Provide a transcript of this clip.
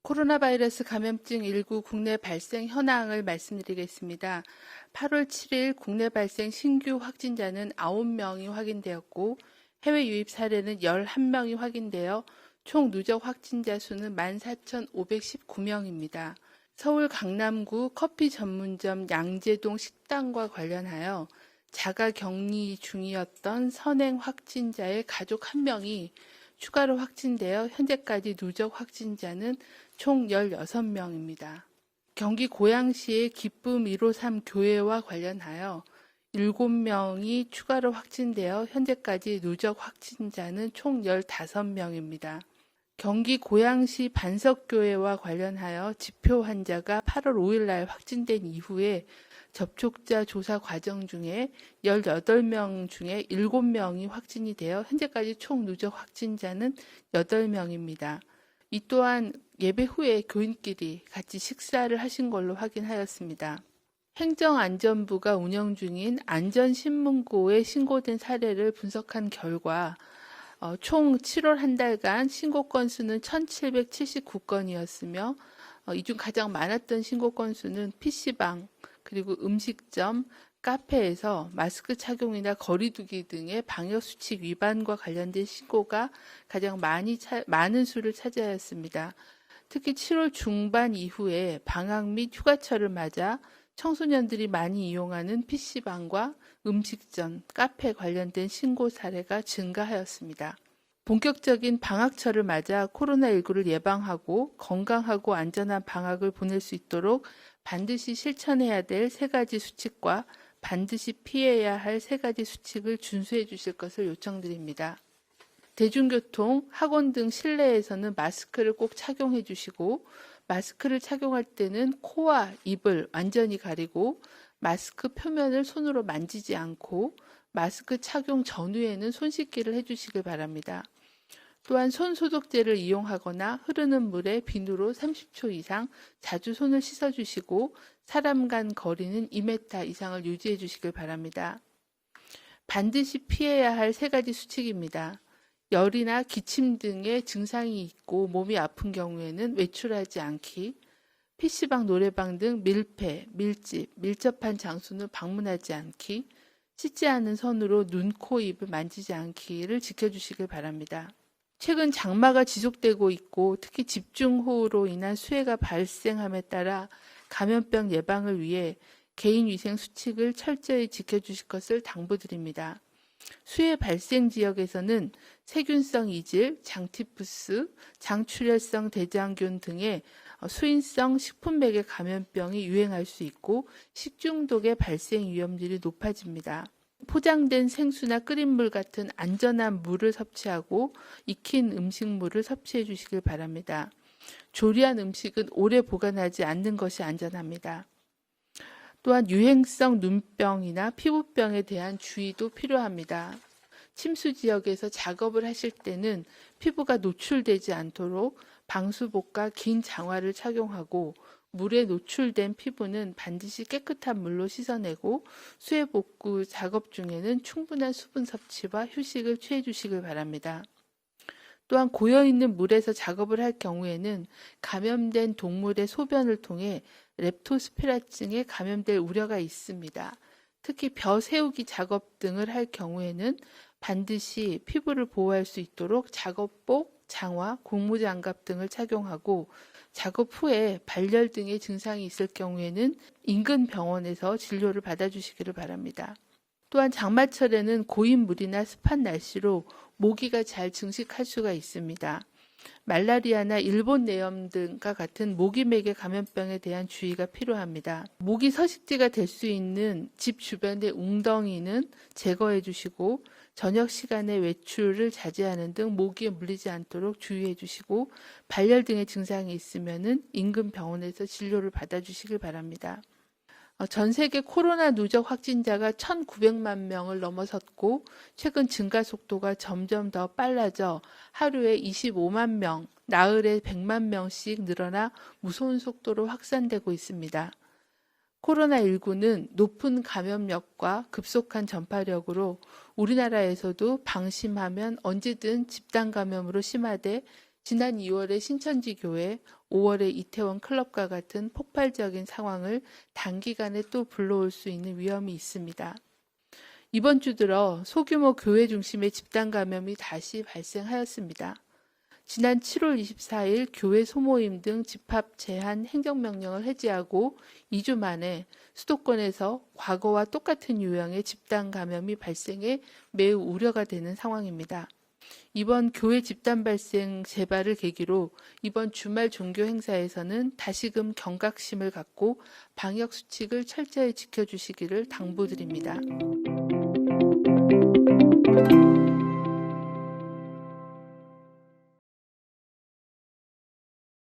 코로나 바이러스 감염증 19 국내 발생 현황을 말씀드리겠습니다. 8월 7일 국내 발생 신규 확진자는 9명이 확인되었고 해외 유입 사례는 11명이 확인되어 총 누적 확진자 수는 14,519명입니다. 서울 강남구 커피 전문점 양재동 식당과 관련하여 자가 격리 중이었던 선행 확진자의 가족 1명이 추가로 확진되어 현재까지 누적 확진자는 총 16명입니다. 경기 고양시의 기쁨 153 교회와 관련하여 7명이 추가로 확진되어 현재까지 누적 확진자는 총 15명입니다. 경기 고양시 반석교회와 관련하여 지표 환자가 8월 5일 날 확진된 이후에 접촉자 조사 과정 중에 18명 중에 7명이 확진이 되어 현재까지 총 누적 확진자는 8명입니다. 이 또한 예배 후에 교인끼리 같이 식사를 하신 걸로 확인하였습니다. 행정안전부가 운영 중인 안전신문고에 신고된 사례를 분석한 결과 총 7월 한 달간 신고 건수는 1,779건이었으며 이 중 가장 많았던 신고 건수는 PC방, 그리고 음식점, 카페에서 마스크 착용이나 거리두기 등의 방역수칙 위반과 관련된 신고가 가장 많은 수를 차지하였습니다. 특히 7월 중반 이후에 방학 및 휴가철을 맞아 청소년들이 많이 이용하는 PC방과 음식점, 카페 관련된 신고 사례가 증가하였습니다. 본격적인 방학철을 맞아 코로나19를 예방하고 건강하고 안전한 방학을 보낼 수 있도록 반드시 실천해야 될 3가지 수칙과 반드시 피해야 할 3가지 수칙을 준수해 주실 것을 요청드립니다. 대중교통, 학원 등 실내에서는 마스크를 꼭 착용해 주시고 마스크를 착용할 때는 코와 입을 완전히 가리고 마스크 표면을 손으로 만지지 않고 마스크 착용 전후에는 손 씻기를 해주시길 바랍니다. 또한 손 소독제를 이용하거나 흐르는 물에 비누로 30초 이상 자주 손을 씻어주시고 사람 간 거리는 2m 이상을 유지해 주시길 바랍니다. 반드시 피해야 할 3가지 수칙입니다. 열이나 기침 등의 증상이 있고 몸이 아픈 경우에는 외출하지 않기, PC방, 노래방 등 밀폐, 밀집, 밀접한 장소는 방문하지 않기, 씻지 않은 손으로 눈, 코, 입을 만지지 않기를 지켜주시길 바랍니다. 최근 장마가 지속되고 있고 특히 집중호우로 인한 수해가 발생함에 따라 감염병 예방을 위해 개인위생 수칙을 철저히 지켜주실 것을 당부드립니다. 수해 발생 지역에서는 세균성 이질, 장티푸스, 장출혈성 대장균 등의 수인성 식품맥의 감염병이 유행할 수 있고 식중독의 발생 위험률이 높아집니다. 포장된 생수나 끓인 물 같은 안전한 물을 섭취하고 익힌 음식물을 섭취해 주시길 바랍니다. 조리한 음식은 오래 보관하지 않는 것이 안전합니다. 또한 유행성 눈병이나 피부병에 대한 주의도 필요합니다. 침수 지역에서 작업을 하실 때는 피부가 노출되지 않도록 방수복과 긴 장화를 착용하고 물에 노출된 피부는 반드시 깨끗한 물로 씻어내고 수해 복구 작업 중에는 충분한 수분 섭취와 휴식을 취해 주시길 바랍니다. 또한 고여있는 물에서 작업을 할 경우에는 감염된 동물의 소변을 통해 렙토스피라증에 감염될 우려가 있습니다. 특히 벼 세우기 작업 등을 할 경우에는 반드시 피부를 보호할 수 있도록 작업복, 장화, 고무장갑 등을 착용하고 작업 후에 발열 등의 증상이 있을 경우에는 인근 병원에서 진료를 받아주시기를 바랍니다. 또한 장마철에는 고인 물이나 습한 날씨로 모기가 잘 증식할 수가 있습니다. 말라리아나 일본 뇌염 등과 같은 모기맥의 감염병에 대한 주의가 필요합니다. 모기 서식지가 될 수 있는 집 주변의 웅덩이는 제거해 주시고 저녁 시간에 외출을 자제하는 등 모기에 물리지 않도록 주의해 주시고 발열 등의 증상이 있으면 인근 병원에서 진료를 받아주시길 바랍니다. 전 세계 코로나 누적 확진자가 1,900만 명을 넘어섰고 최근 증가 속도가 점점 더 빨라져 하루에 25만 명, 나흘에 100만 명씩 늘어나 무서운 속도로 확산되고 있습니다. 코로나19는 높은 감염력과 급속한 전파력으로 우리나라에서도 방심하면 언제든 집단 감염으로 심화돼 지난 2월의 신천지 교회, 5월의 이태원 클럽과 같은 폭발적인 상황을 단기간에 또 불러올 수 있는 위험이 있습니다. 이번 주 들어 소규모 교회 중심의 집단 감염이 다시 발생하였습니다. 지난 7월 24일 교회 소모임 등 집합 제한 행정명령을 해제하고 2주 만에 수도권에서 과거와 똑같은 유형의 집단 감염이 발생해 매우 우려가 되는 상황입니다. 이번 교회 집단 발생 재발을 계기로 이번 주말 종교 행사에서는 다시금 경각심을 갖고 방역 수칙을 철저히 지켜주시기를 당부드립니다.